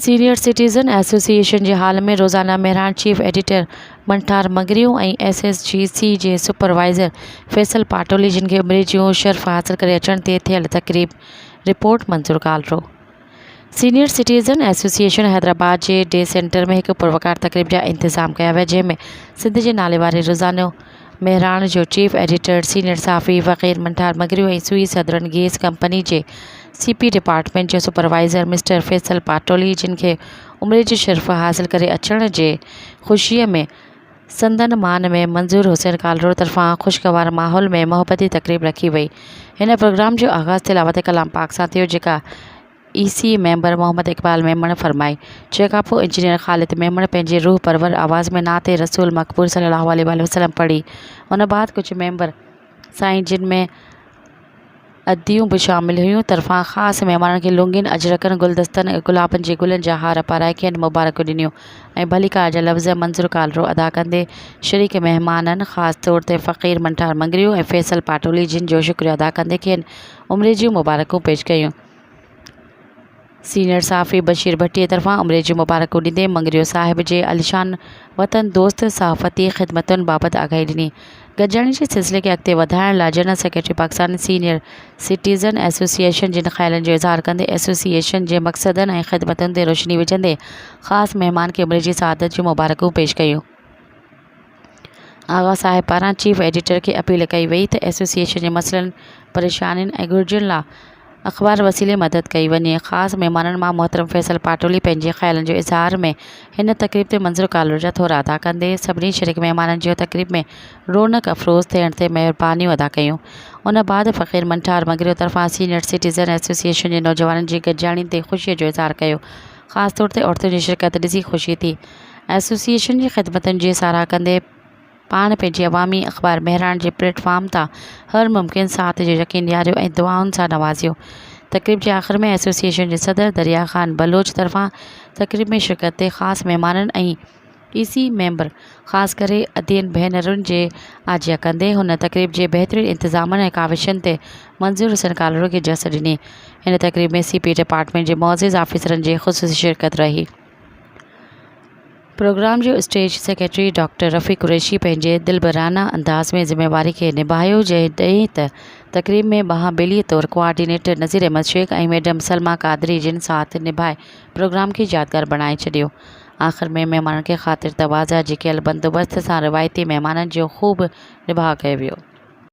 Senior citizen association जे हाल में रोज़ाना Mehran chief editor Manthar मगरियूं ऐं SSGC जे सुपरवाइज़र फैसल पाटोली जिन खे उमिरि जूं शर्फ़ हासिल करे अचण ते थियल तक़रीब रिपोर्ट मंज़ूर कालरो। सीनियर सिटीज़न एसोसिएशन हैदराबाद जे डे सेंटर में एक पुरवकार तक़रीब जा इंतज़ाम कया विया, जंहिंमें सिंध जे नाले वारे रोज़ानो मेहरान जो चीफ एडिटर सीनियर साफ़ी फ़क़ीर मंठार मगरियूं ऐं सुई सदरन गैस कंपनी जे CP डिपार्टमेंट जो सुपरवाइज़र मिस्टर फैसल पाटोली जिन खे उमिरि जी शर्फ़ हासिल करे अचण जे ख़ुशीअ में संदन मान में मंज़ूर हुसैन कालरो तरफ़ां ख़ुशगवार माहौल में मोहब्बती तक़रीब रखी वई। हिन प्रोग्राम जो आगाज़ तिलावत कलाम पाक सां थियो, जेका EC मेंबर मोहम्मद इकबाल मेमण फरमाई। जंहिंखां पोइ इंजीनियर ख़ालिद मेमण पंहिंजे रूह परवर आवाज़ में नाते रसूल मक़बूल सल्लल्लाहु अलैहि वसल्लम पढ़ी। उन बाद कुछ मेंबर साईं जिन में अदियूं भी शामिल हुयूं तरफ़ां ख़ासि महिमाननि खे लुंगिन, अजरकनि, गुलदस्तनि ऐं गुलाबनि जे गुलनि जा हार पाराए खेनि मुबारकूं ॾिनियूं ऐं भलीकार जा लफ़्ज़ मंज़ूर कालरो अदा कंदे शरीक महिमाननि ख़ासि तौर ते फ़क़ीर मंठार मगरियूं ऐं फैसल पाटोली जिन जो शुक्रिया अदा कंदे खेनि उमिरि जूं मुबारकूं पेश कयूं। सीनियर साफ़ी बशीर भट्टीअ तरफ़ां उमिरि जूं मुबारकूं ॾींदे मगरियो साहिब जे अलीशान वतन दोस्त सहाफ़ती ख़िदमतुनि बाबति आगाही ॾिनी। गॾिजाणी जे सिलसिले खे अॻिते वधाइण लाइ general secretary Pakistan senior citizen association जिन ख़्यालनि जो इज़हार कंदे एसोसिएशन जे मक़सदनि ऐं ख़िदमतुनि ते रोशनी विझंदे ख़ासि महिमान खे उमिरि जी सआदत जूं मुबारकूं पेश कयूं। आगा साहिब पारां चीफ एडिटर खे अपील कई वई त एसोसिएशन जे मसइलनि, परेशानियुनि ऐं घुर्जुनि लाइ अख़बार वसीले मदद कई वञे। ख़ासि महिमाननि मां मोहतरम फैसल पाटोली पंहिंजे ख़्यालनि जो इज़हार में हिन तक़रीब ते मंज़ूर कालरो जा थोरा अदा कंदे सभिनी शरीक महिमाननि जो तक़रीब में रौनक अफ़रोज़ थियण ते महिरबानियूं अदा कयूं। उन बाद फ़क़ीर मंठार मगरियो तरफ़ां सीनियर सिटीज़न एसोसिएशन जे नौजवाननि जी गॾिजाणी ते ख़ुशीअ जो इज़हार कयो। ख़ासि तौर ते औरतुनि जी शिरकत ॾिसी ख़ुशी थी। एसोसिएशन जी ख़िदमतुनि जी साराह कंदे पाण पंहिंजी अवामी अख़बार मेहरान जे प्लेटफॉर्म तां हर मुमकिन साथ जो यकीन ॾियारियो ऐं दुआउनि सां नवाज़ियो। तक़रीब जे आख़िर में एसोसिएशन जे सदर दरिया ख़ान बलोच तरफ़ां तक़रीब में शिरकत ते ख़ासि महिमाननि ऐं EC मेंबर ख़ासि करे अदीन भेनरुनि जे आजिया कंदे हुन तक़रीब जे बहितरीन इंतज़ामनि ऐं काविशनि ते मंज़ूर हुसैन कालरो खे जस ॾिनी। हिन तक़रीब में CP डिपार्टमेंट जे मुअज़्ज़िज़ आफ़ीसरनि जी ख़ुसूसी शिरकत रही। प्रोग्राम जो स्टेज सेक्रेटरी डॉक्टर रफ़ीक कुरैशी पंहिंजे दिलबराना अंदाज़ में ज़िम्मेवारी खे निभायो, जॾहिं त तक़रीब में बहाबेली तौर कोआर्डिनेटर नज़ीर अहमद शेख ऐं मैडम सलमा कादरी जिन साथ निभाए प्रोग्राम खे यादगार बणाए छॾियो। आख़िर में महिमाननि खे ख़ातिर तवाज़ा जे कयल बंदोबस्त सां रिवायती महिमाननि जो ख़ूब निभाउ कयो वियो।